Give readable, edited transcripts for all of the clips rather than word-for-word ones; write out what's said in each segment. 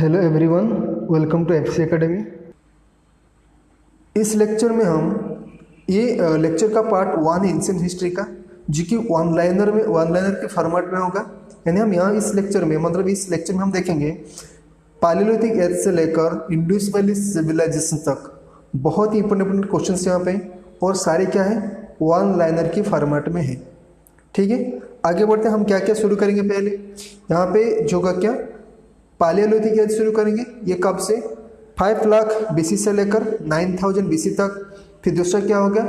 Hello everyone, welcome to FC academy. इस lecture में हम ये लेक्चर का पार्ट 1 है एंशिएंट हिस्ट्री का, जो कि वन लाइनर के फॉर्मेट में होगा। यानी हम यहाँ इस लेक्चर में हम देखेंगे पैलियोलिथिक एज से लेकर इंडस वैली सिविलाइजेशन तक बहुत ही इंपॉर्टेंट क्वेश्चन यहाँ पे, और सारे क्या है वन लाइनर की फॉर्मेट में है। ठीक है, आगे बढ़ते हैं। हम क्या क्या शुरू करेंगे। पहले यहाँ पे जो का क्या पैलियोलिथिक एज शुरू करेंगे। ये कब से 5 लाख बीसी से लेकर 9000 बीसी तक। फिर दूसरा क्या होगा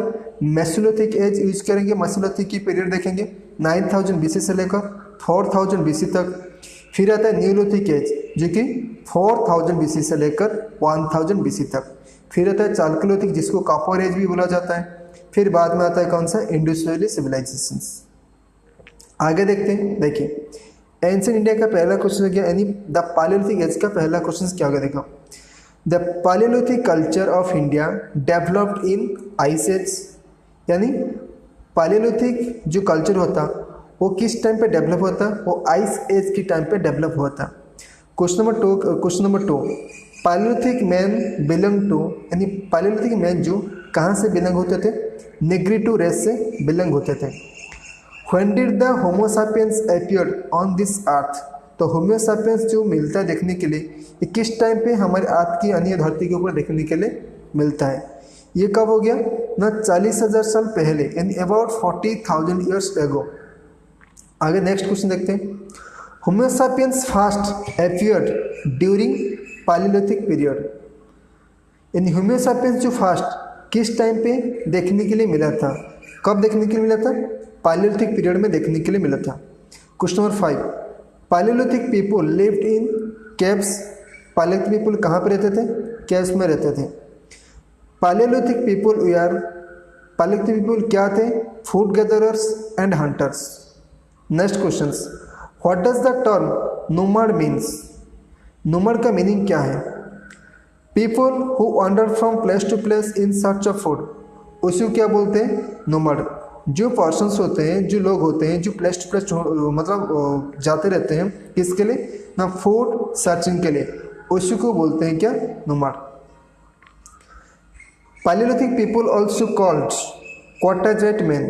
मेसोलिथिक एज यूज करेंगे। मेसोलिथिक की पीरियड देखेंगे 9000 बीसी से लेकर 4000 बीसी तक। फिर आता है न्यूलिथिक एज जो कि 4000 बीसी से लेकर 1000 बीसी तक। फिर आता है चालकोलिथिक जिसको कॉपर एज भी बोला जाता है। फिर बाद में आता है कौन सा इंडस वैली सिविलाइजेशन। आगे देखते हैं। देखिए एंशिएंट इंडिया का पहला क्वेश्चन क्या, यानी द पैलियोलिथिक एज का पहला क्वेश्चन क्या होगा। देखो the palaeolithic culture of India developed in ice age, यानी पैलियोलिथिक जो कल्चर होता वो किस टाइम पे डेवलप होता, वो आइस एज की टाइम पे डेवलप होता। Question number two palaeolithic man belong to, यानी पैलियोलिथिक मैन जो कहाँ से बिलोंग होते थे, नेग्रिटो रेस से बिलोंग होते थे। When did the Homo sapiens appeared on this earth? तो होमो sapiens जो मिलता है देखने के लिए, ये किस टाइम पे हमारे अर्थ की अन्य धरती के ऊपर देखने के लिए मिलता है। ये कब हो गया ना 40,000 साल पहले, यानी अबाउट 40,000 ईयर्स एगो। आगे नेक्स्ट क्वेश्चन देखते हैं। होमो sapiens first appeared during Palaeolithic period, यानी होमो sapiens जो फर्स्ट किस टाइम पे देखने के लिए मिला था, कब देखने के लिए मिला था, पैलियोलिथिक पीरियड में देखने के लिए मिला था। Question number 5 Palaeolithic people lived in caves. Palaeolithic people कहाँ पे रहते थे, केव्स में रहते थे। पैलियोलिथिक पीपल क्या थे, food gatherers and hunters. Next question what does the term nomad means. Nomad का मीनिंग क्या है, people who wander from place to place in search of food, उसी क्या बोलते हैं नोमैड। जो पर्सन्स होते हैं, जो लोग होते हैं जो प्लेस टू प्लेस मतलब जाते रहते हैं किसके लिए ना, फूड सर्चिंग के लिए, उसी को बोलते हैं क्या nomad. Palaeolithic people also called quartzite man.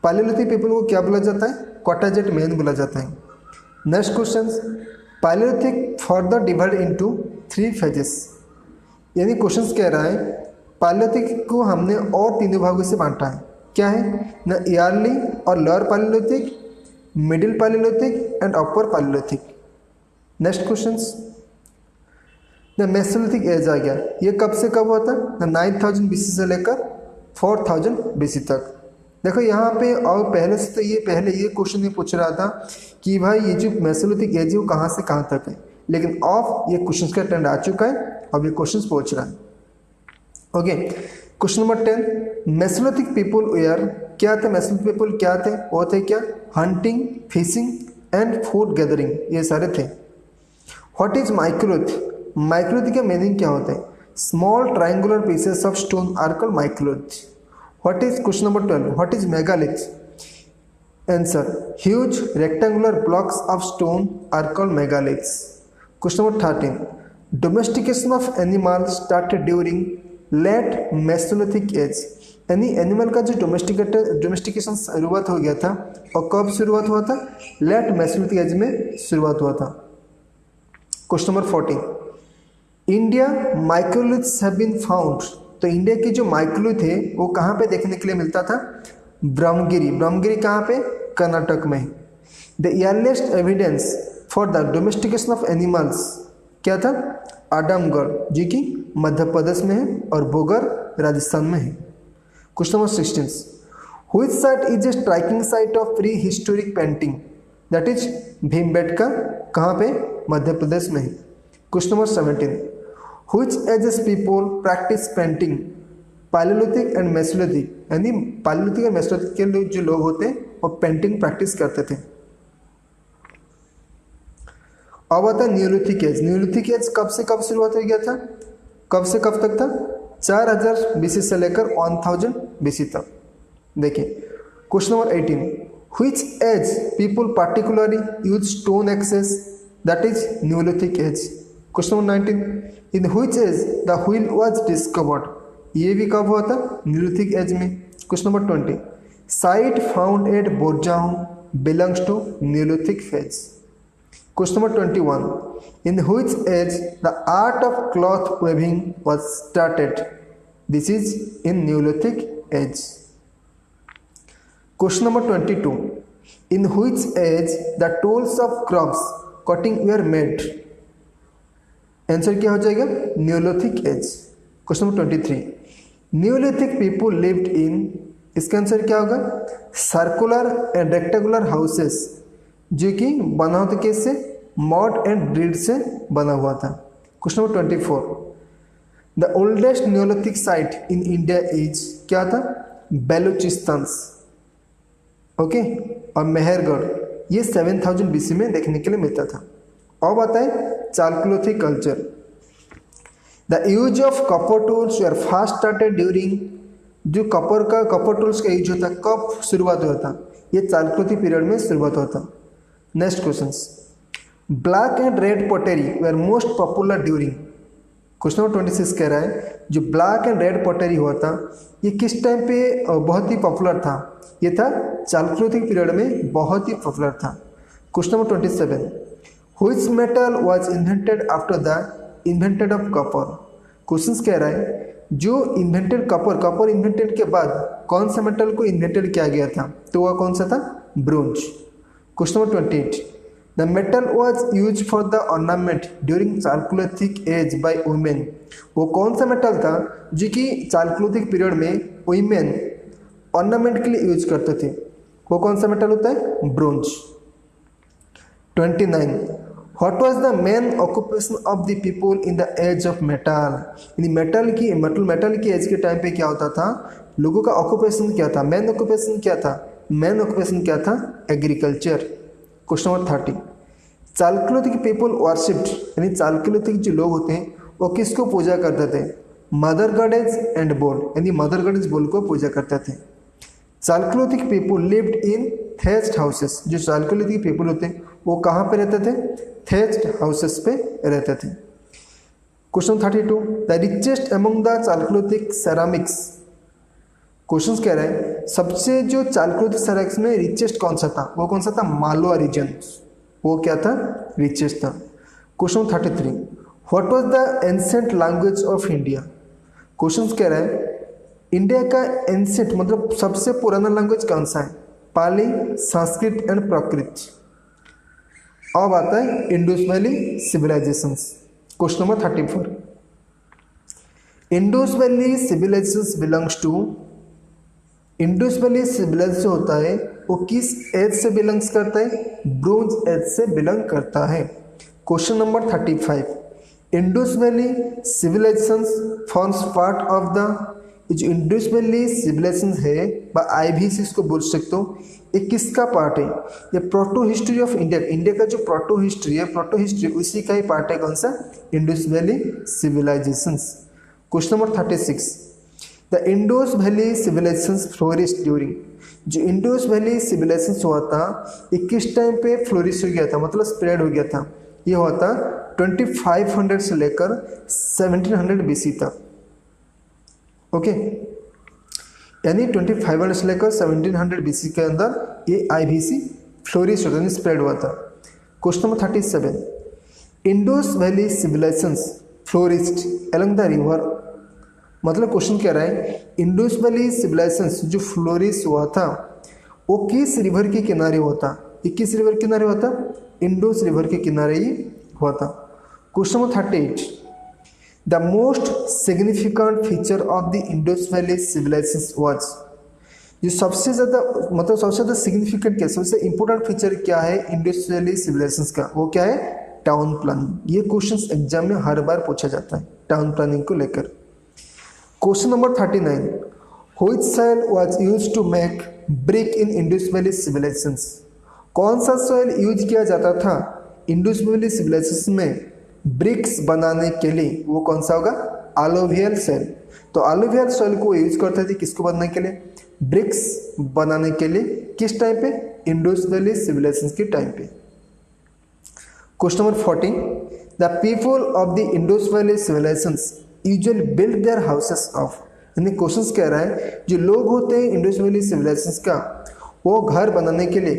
Palaeolithic people को क्या बोला जाता है, क्वार्टाजेट मैन बोला जाता है। Next question Palaeolithic further divide into 3 phases, यानी क्वेश्चन कह रहा है पैलियोलिथिक को हमने और 3 भागों से बांटा है। क्या है ना, ईयरली और lower palaeolithic, middle palaeolithic and upper palaeolithic. Next question the mesolithic age आ गया। ये कब से कब हुआ था ना, 9000 बीसी से लेकर 4000 बीसी तक। देखो यहाँ पे और पहले से तो ये क्वेश्चन ये पूछ रहा था कि भाई ये जो मेसोलिथिक एज है वो कहाँ से कहाँ तक है, लेकिन अब ये क्वेश्चन का ट्रेंड आ चुका है, अब ये क्वेश्चन पूछ रहा है। Okay question number 10 mesolithic people were. क्या थे मेसोलिथिक पीपल, क्या थे, वो थे क्या hunting, fishing and food gathering, ये सारे थे। What is microlith. माइक्रोलिथ का मीनिंग क्या होता है, small triangular pieces of stone are called microlith. What is question number 12 what is megalith. Answer huge rectangular blocks of stone are called megaliths. Question number 13 domestication of animal started during late Mesolithic as, यानी animal का जो domestication शुरुआत हो गया था, और कब शुरुआत हुआ था, लेट मेसोलिथिक एज में शुरुआत हुआ था। Question number 14 India microliths have been found. तो इंडिया की जो माइक्रोलिथ है वो कहाँ पे देखने के लिए मिलता था, ब्रह्मगिरी कहाँ पे, कर्नाटक में। The earliest evidence for the domestication of animals क्या था, आडमगढ़ जो कि मध्य प्रदेश में है और बोगर राजस्थान में है। Question number 16 which site is a striking site of pre historic painting, that is Bhimbetka, कहाँ पे, मध्य प्रदेश में है। Question number 17 which ages people practice painting, palaeolithic and mesolithic, यानी पैलियोलिथिक और मेसोलिथिक के जो लोग होते हैं वो पेंटिंग प्रैक्टिस करते थे। अब आता है न्यूलिथिक एज। न्यूलिथिक एज कब से कब शुरुआत हो गया था, कब से कब तक था, 4000 बीसी से लेकर 1000 बीसी तक। देखिए question number 18 which age people particularly use stone axes, that is neolithic age. Question number 19, in which age the wheel was discovered, ये भी कब हुआ था, न्यूलिथिक एज में। Question number 20, site found at Burzahom belongs to neolithic phase. Question number 21, in which age the art of cloth weaving was started, this is in neolithic age. Question number 22, in which age the tools of crops cutting were made, answer क्या हो जाएगा, neolithic age. Question number 23, neolithic people lived in, इसका answer क्या होगा, circular and rectangular houses, जो कि बना होता कैसे, मॉड एंड रीड से बना हुआ था। Question number 24, the oldest Neolithic site in India is, क्या था, बेलूचिस्तान, ओके, और मेहरगढ़, ये 7000 BC में देखने के लिए मिलता था। और बताएं Chalcolithic culture, the use of copper tools were first started during, जो कॉपर टूल्स का यूज होता कब शुरुआत हुआ था, ये चालकोलिथिक पीरियड में शुरुआत हुआ था। Next question, black and red pottery were most popular during, question number 26 कह रहा है जो ब्लैक एंड रेड पोटेरी हुआ था ये किस टाइम पे बहुत ही पॉपुलर था, ये था चालकोलिथिक पीरियड में बहुत ही पॉपुलर था। Question number 27, which metal was invented after the invented of copper, questions कह रहा है जो इन्वेंटेड कॉपर इन्वेंटेड के बाद कौन सा मेटल को इन्वेंटेड किया गया था, तो वह कौन सा था, bronze. Question number 28, the metal was use for the ornament during Chalcolithic as by women, वो कौन सा मेटल था जो कि चालकोलिथिक पीरियड में वुमेन ऑर्नामेंट के लिए यूज करते थे, वो कौन सा मेटल होता है, bronze. 29, what was the main occupation of the people in the age of metal, metal की एज के टाइम पे क्या होता था, लोगों का ऑक्यूपेशन क्या था, मेन ऑक्यूपेशन क्या था, agriculture. Question number 30, Chalcolithic people worshipped, यानी चालकोलिथिक जो लोग होते हैं वो किसको पूजा करते थे, मदर गॉडेस एंड बुल, यानी मदर गॉडेस बुल को पूजा करते थे। Chalcolithic people lived in thatched houses, जो चालकोलिथिक पीपल होते हैं वो कहाँ पे रहते थे, थैच्ड हाउसेस पे रहते थे। Question 32, the richest among the Chalcolithic ceramics, question कह रहे हैं सबसे जो चालकोलिथिक सेरामिक्स में रिचेस्ट कौन सा था, वो कौन सा था, मालवा रीजन, वो क्या था, रिचेस्ट था। Question 33, what was the ancient language of India, question कह रहे हैं इंडिया का एंशिएंट मतलब सबसे पुराना लैंग्वेज कौन सा है, पाली, संस्कृत एंड प्राकृत। अब आता है Indus valley civilisations. Question number 34, Indus valley civilisations belongs to, Indus valley civilisation होता है वो किस एज से बिलोंग्स करता है, ब्रोंज एज से बिलोंग करता है। Question number 35, Indus valley civilisations forms part of the, जो इंडस वैली सिविलाइजेशन है व IBC इसको बोल सकते हो, ये किसका पार्ट है, ये proto history of India, India का जो प्रोटो हिस्ट्री है, प्रोटो हिस्ट्री उसी का ही पार्ट है, कौन सा, Indus valley civilisations. Question number 36, the Indus valley civilisations flourish during, जो इंडस वैली सिविलाइजेशन हुआ था ये किस टाइम पे फ्लोरिश हो गया था, मतलब स्प्रेड हो गया था, ये हुआ था 2500 से लेकर 1700 BC तक, ओके, यानी 2500 से लेकर 1700 BC के अंदर ये IBC फ्लोरिश होता है, स्प्रेड हुआ था। Question number 37, Indus valley civilisations flourished along the river, मतलब क्वेश्चन कह रहा है इंडस वैली सिविलाइजेशंस जो फ्लोरिश हुआ था वो किस रिवर के किनारे हुआ था, ये किस रिवर के किनारे हुआ था, इंडस रिवर के किनारे ही हुआ था। Question number 38, the most significant feature of the Indus valley civilisation was, जो सबसे ज़्यादा मतलब सबसे ज़्यादा सिग्निफिकेंट क्या, सबसे इंपॉर्टेंट फीचर क्या है इंडस वैली सिविलाइजेशन का, वो क्या है, टाउन प्लानिंग। ये क्वेश्चंस एग्जाम में हर बार पूछा जाता है टाउन प्लानिंग को लेकर। Question number 39, which soil was used to make brick in Indus valley civilisations, कौन सा सॉइल यूज किया जाता था इंडस वैली सिविलाइजेशन में ब्रिक्स बनाने के लिए, वो कौन सा होगा, एलुवियल सॉइल। तो एलुवियल सॉइल को यूज करते थे किसको बनाने के लिए, ब्रिक्स बनाने के लिए, किस टाइम पे, इंडस वैली सिविलाइजेशन के टाइम पे। Question number 40, the people of the Indus valley civilisations usually build their houses of, यानी क्वेश्चंस कह रहा है जो लोग होते हैं इंडस वैली सिविलाइजेशंस का, वो घर बनाने के लिए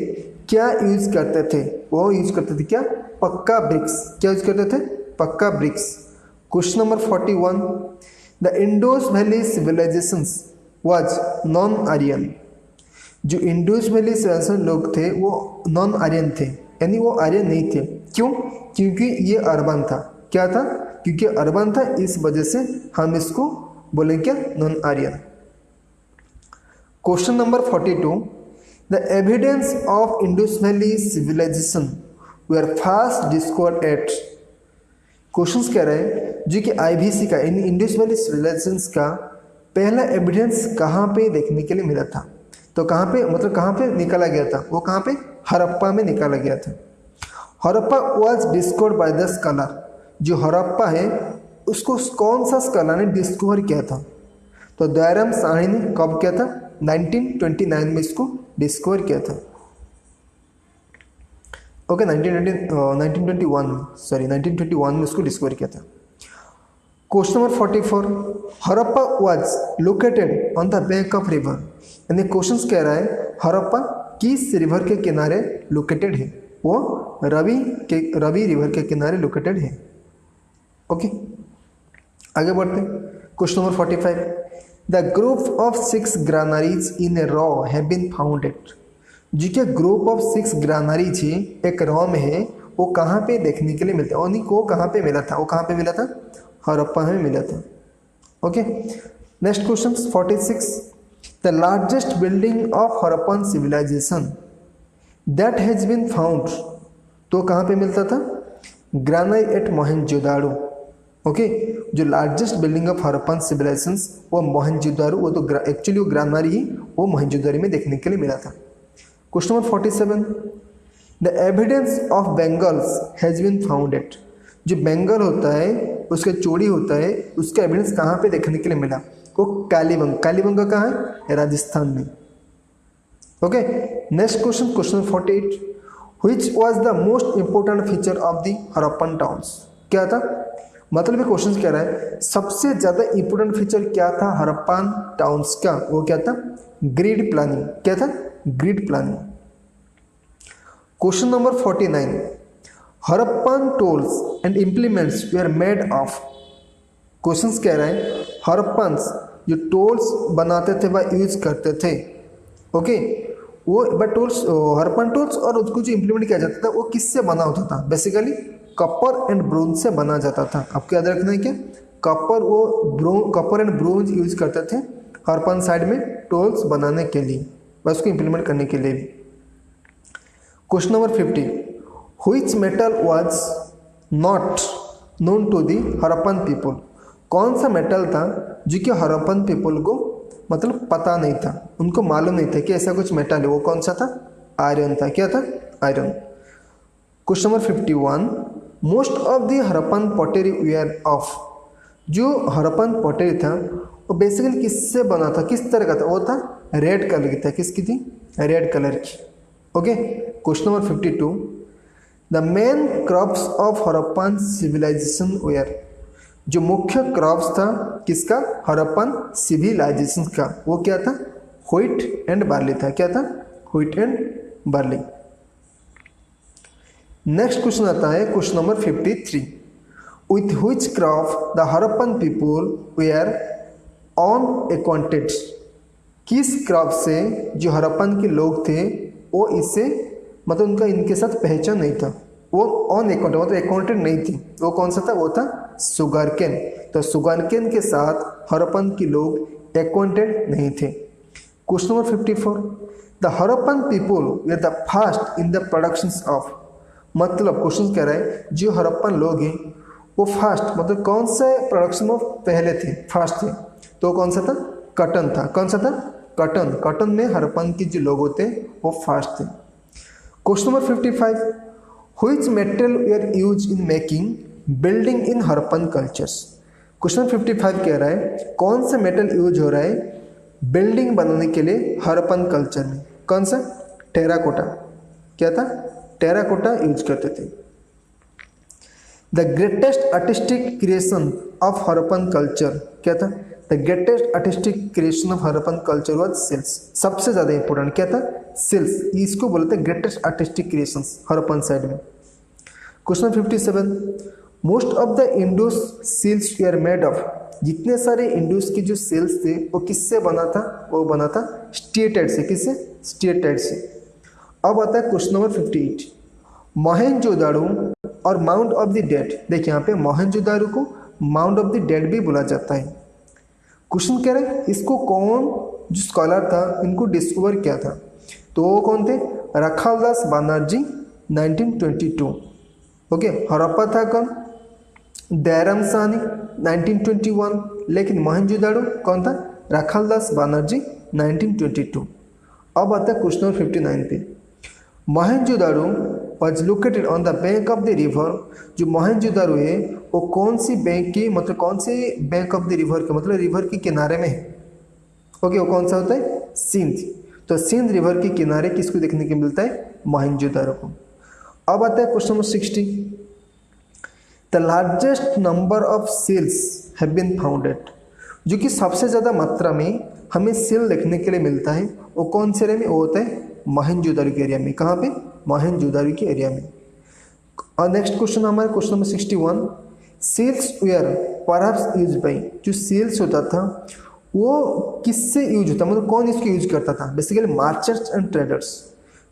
क्या यूज करते थे? वो यूज करते थे क्या? पक्का ब्रिक्स। क्या यूज करते थे? पक्का bricks. Question number 41, the Indus valley civilisations was non Aryan. जो इंडस वैली सिविलाइजेशन लोग थे वो नॉन आर्यन थे, यानी वो आर्यन नहीं थे। क्यों? क्योंकि ये अर्बन था। क्या था? क्योंकि अर्बन था, इस वजह से हम इसको बोलेंगे क्या? Non Aryan. Question number 42, the evidence of Indus valley civilisation were first discovered at. Questions कह रहे हैं जो कि आईवीसी का यानी इंडस वैली सिविलाइजेशन का पहला एविडेंस कहाँ पे देखने के लिए मिला था? तो कहाँ पे, मतलब कहाँ पे निकाला गया था? वो कहाँ पे? हड़प्पा में निकाला गया था। Harappa was discovered by the scholar. जो हड़प्पा है उसको कौन सा स्कॉलर ने डिस्कवर किया था? तो दयाराम साहनी ने कब किया था? 1929 में इसको डिस्कवर किया था। ओके, 1921 में इसको डिस्कवर किया था। Question number 44, Harappa was located on the bank of river. यानी क्वेश्चन कह रहा है हड़प्पा किस रिवर के किनारे लोकेटेड है? वो रवि रिवर के किनारे लोकेटेड है। ओके, आगे बढ़ते हैं। Question number 45, the group of 6 granaries in a row have been founded. जी के ग्रुप ऑफ 6 ग्रानरीज है एक रॉ में है, वो कहाँ पे देखने के लिए मिलता है? उन्हीं को कहाँ पे मिला था? वो कहाँ पे मिला था? हड़प्पा में मिला था। Okay, next question 46, the largest building of Harappan civilisation that has been found. तो कहाँ पे मिलता था? Granite at Mohenjodaro. ओके, जो largest building of Harappan civilisation वो मोहनजोदाड़ो, वो तो एक्चुअली वो ग्रानारी ही वो मोहनजोदाड़ो में देखने के लिए मिला था। Question number 47, the evidence of bangles has been founded. जो बेंगल होता है उसका चूड़ी होता है, उसका एविडेंस कहाँ पे देखने के लिए मिला? वो कालीबंग। कालीबंग कहाँ है? राजस्थान में। Okay, next question, question 48, which was the most important feature of the Harappan towns. क्या था? मतलब ये क्वेश्चन कह रहा है सबसे ज्यादा इंपॉर्टेंट फीचर क्या था हड़प्पन टाउन्स का? वो क्या था? Grid planning. क्या था? Grid planning. Question number 49, Harappan tools and implements were made of. Questions कह रहे हैं हड़प्पन्स जो टूल्स बनाते थे वह यूज करते थे। ओके, वो बट टूल्स, हड़प्पन टूल्स और उसको जो इम्प्लीमेंट किया जाता था वो किससे बना होता था? बेसिकली कॉपर एंड ब्रोंज से बना जाता था। आपको याद रखना है क्या? कॉपर एंड ब्रोंज यूज करते थे हड़प्पन साइड में टूल्स बनाने के लिए, बस उसको इम्प्लीमेंट करने के लिए भी। Question number 50, which metal was not known to the Harappan people. कौन सा मेटल था जो कि हड़प्पन पीपल को मतलब पता नहीं था, उनको मालूम नहीं था कि ऐसा कुछ मेटल है? वो कौन सा था? आयरन था। क्या था? Iron. Question number 51, most of the Harappan pottery were of. जो हड़प्पन पॉटरी था वो बेसिकली किससे बना था? किस तरह का था? वो था रेड कलर की था। किसकी थी? रेड कलर की। Okay, question number 52, the main crops of Harappan civilisation were. जो मुख्य क्रॉप्स था किसका? हड़प्पन सिविलाइजेशन का, वो क्या था? व्हीट एंड बार्ली था। क्या था? Wheat and barley. Next question आता है question number 53, with which crop the Harappan people were on acquainted. किस क्रॉप से जो हड़प्पन के लोग थे वो इससे मतलब उनका इनके साथ पहचान नहीं था, वो ऑन एक्वांटेड मतलब एक्वांटेड नहीं थी। वो कौन सा था? वो था सुगर केन। तो सुगर केन के साथ हड़प्पन के लोग एक्वांटेड नहीं थे। Question number 54, the Harappan people were the first in the production of. मतलब क्वेश्चन कह रहा है जो हड़प्पन लोग हैं वो फास्ट मतलब कौन से प्रोडक्शन में पहले थे? फास्ट थे। तो कौन सा था? कॉटन था। कौन सा था? कॉटन। कॉटन में हड़प्पन के जो लोग होते वो फास्ट थे। Question number 55, which metal were use in making building in Harappan cultures. Question 55 कह रहा है कौन सा मेटल यूज हो रहा है बिल्डिंग बनाने के लिए हड़प्पन कल्चर में? कौन सा? टेराकोटा। क्या था? टेराकोटा यूज करते थे। The greatest artistic creation of Harappan culture क्या था? The greatest artistic creation of Harappan culture was seals. सबसे ज़्यादा इंपॉर्टेंट क्या था? सिल्स। इसको बोलते हैं greatest artistic creations Harappan side में। Question 57, most of the Indus seals were made of. जितने सारे इंडोस के जो सेल्स थे वो किससे बना था? वो बना था स्टिएटाइट से। किससे? स्टिएटाइट से। अब आता है क्वेश्चन नंबर 58, मोहेंजोदारो और माउंट ऑफ द डेड। देखिए यहाँ पे मोहेंजोदारो को माउंट ऑफ द डेड भी बोला जाता है। क्वेश्चन कह रहे हैं इसको कौन जो स्कॉलर था इनको डिस्कवर किया था? तो वो कौन थे? रखालदास बनर्जी 1922। ओके। हड़प्पा था कौन? दयाराम साहनी 1921। लेकिन मोहेंजोदारो कौन था? रखालदास बनर्जी 1922। अब आता है क्वेश्चन नंबर 59 पे। Mohenjo-daro was located on the bank of the river. जो मोहेंजोदारो है वो कौन सी बैंक की, मतलब कौन से बैंक ऑफ द रिवर के, मतलब रिवर के किनारे में है। ओके। वो कौन सा होता है? सिंध। तो सिंध रिवर के किनारे किसको देखने को मिलता है? मोहेंजोदारो को। अब आता है question number 60, the largest number of seals have been founded. जो कि सबसे ज़्यादा मात्रा में हमें सील देखने के लिए मिलता है वो कौन से एरिया में? वो होता है मोहेंजोदारो के एरिया में। कहाँ पे? मोहेंजोदारो के एरिया में। और नेक्स्ट क्वेश्चन हमारा question number 61, seals were perhaps use by. जो सील्स होता था वो किससे यूज होता, मतलब कौन इसको यूज करता था? Basically मार्चेंट्स and traders.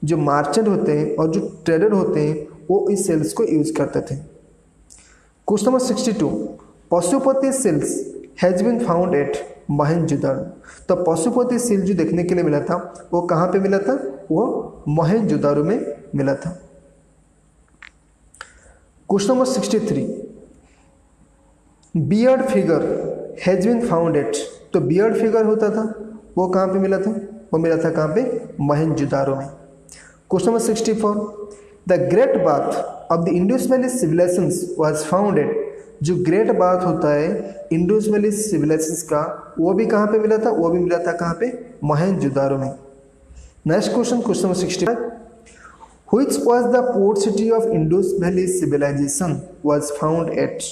जो मार्चेंट होते हैं और जो ट्रेडर होते हैं वो इस सेल्स को यूज करते थे। Question number 62, Pashupati seals has been found at Mohenjodaro. तो पशुपति सील जो देखने के लिए मिला था वो कहाँ पे मिला था? वो मोहेंजोदारो में मिला था। Question number 63, beard figure has been found at. तो बियर्ड फिगर होता था वो कहाँ पे मिला था? वो मिला था कहाँ पे? मोहेंजोदारो में। Question number 64, the great bath of the Indus valley civilisations was found at. जो ग्रेट बाथ होता है इंडस वैली सिविलाइजेशंस का वो भी कहाँ पे मिला था? वो भी मिला था कहाँ पे? मोहेंजोदारो में। Next question, question number 65, which was the port city of Indus valley civilisation was found at.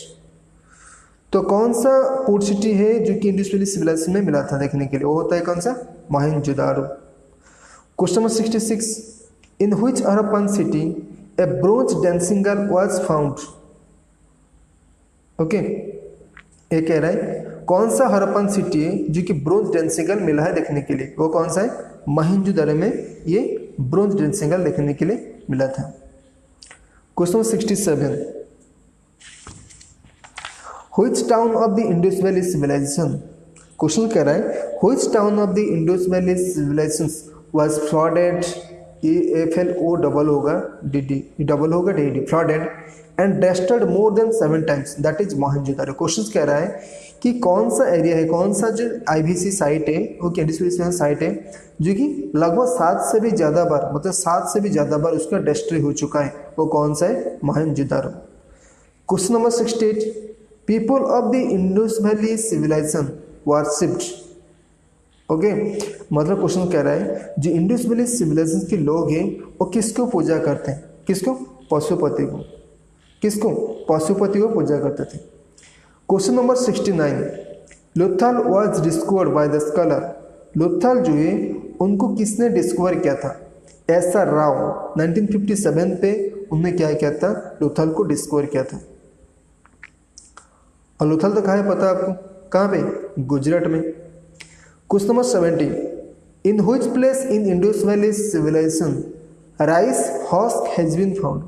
तो कौन सा पोर्ट सिटी है जो कि इंडस वैली सिविलाइजेशन में मिला था देखने के लिए? वो होता है कौन सा? Mohenjo-daro. Question number 66, in which Harappan city A bronze dancing girl was found. Okay. ये कह रहा है कौन सा हरप्पन सिटी है जो कि ब्रोंज डांसिंग गर्ल मिला है देखने के लिए? वो कौन सा है? मोहेंजोदारो में ये ब्रोंज डांसिंग गर्ल देखने के लिए मिला था। Question number 67, which town of the Indus valley civilization. Question कह रहा है which town of the Indus valley civilisation was flooded. FLO double होगा DD, डबल होगा DD, flooded and destroyed more than 7 times, that is Mohenjodaro. Question कह रहा है कि कौन सा एरिया है, कौन सा जो IVC साइट है वो इंडस वैली साइट है जो कि लगभग 7 से भी ज़्यादा बार, मतलब 7 से भी ज़्यादा बार उसका डिस्ट्रॉय हो चुका है। वो कौन सा है? Mohenjodaro. Question number 68, people of the Indus valley civilization worshipped. Okay. मतलब क्वेश्चन कह रहा है जो इंडस वैली सिविलाइजेशन के लोग हैं वो किसको पूजा करते हैं? किसको? पशुपति को। किसको? पशुपति को पूजा करते थे। Question number 69, Lothal was discovered by the scholar. Lothal जो है उनको किसने डिस्कवर किया था? SR राव 1957 पे उन्होंने क्या किया था? लोथल को डिस्कवर किया था। और लोथल तो कहाँ है पता है आपको? कहाँ पे? गुजरात में। Question number 70, in which place in Indus valley civilization rice husk has been found.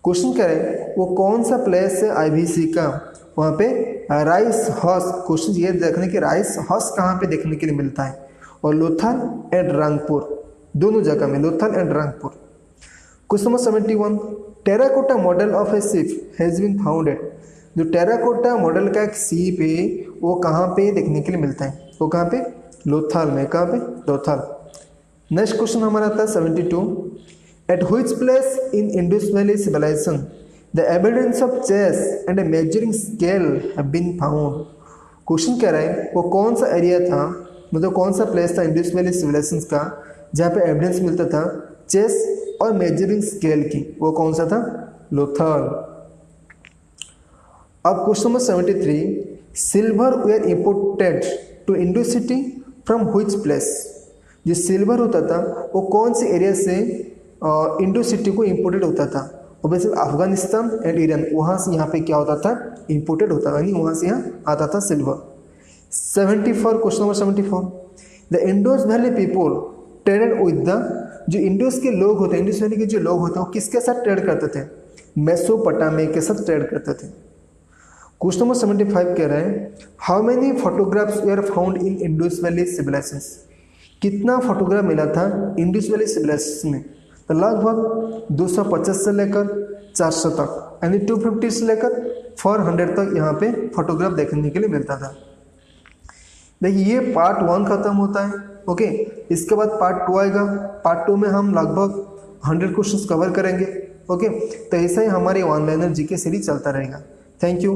Question कह रहे हैं वो कौन सा प्लेस है IVC का वहाँ पे राइस हस्क। क्वेश्चन ये देखने के राइस हस्क कहाँ पे देखने के लिए मिलता है? और लोथल एंड रंगपुर, दोनों जगह में, Lothal and Rangpur. Question number 71, terracotta model of a ship has been founded. जो टेराकोटा मॉडल का एक शिप है वो कहाँ पे देखने के लिए मिलता है? वो कहाँ पे? लोथल में। कहाँ पे? लोथल। नेक्स्ट क्वेश्चन हमारा आता है 72, at which place in Indus valley civilization the evidence of chess and a measuring scale have been found. Question कह रहा है वो कौन सा एरिया था, मतलब कौन सा प्लेस था इंडस वैली सिविलाइजेशन का जहाँ पे एविडेंस मिलता था चेस और मेजरिंग स्केल की? वो कौन सा था? लोथल। अब question number 73, silver were imported to Indus city from which place. जो सिल्वर होता था वो कौन से एरिया से इंडो सिटी को इंपोर्टेड होता था? ऑब्वियसली अफगानिस्तान एंड ईरान, वहाँ से यहाँ पे क्या होता था? इंपोर्टेड होता था, यानी वहाँ से यहाँ आता था silver. 74, question number 74, the Indus valley people traded with the, जो इंडोस के लोग होते हैं, इंडोस वैली के जो लोग होते हैं वो किसके साथ ट्रेड करते थे? मेसोपोटामिया के साथ ट्रेड करते थे। क्वेश्चन नंबर 75 कह रहा है, how many photographs were found in Indus valley civilization. कितना फोटोग्राफ मिला था इंडस वैली सिविलाइजेशन में? तो लगभग 250 से लेकर 400 तक, यानी 250 से लेकर 400 तक यहाँ पे फोटोग्राफ देखने के लिए मिलता था। देखिए ये पार्ट 1 खत्म होता है, ओके। इसके बाद पार्ट 2 आएगा। पार्ट 2 में हम लगभग 100 क्वेश्चंस कवर करेंगे, ओके। तो ऐसा ही हमारी ऑनलाइन जीके सीरीज चलता रहेगा। Thank you.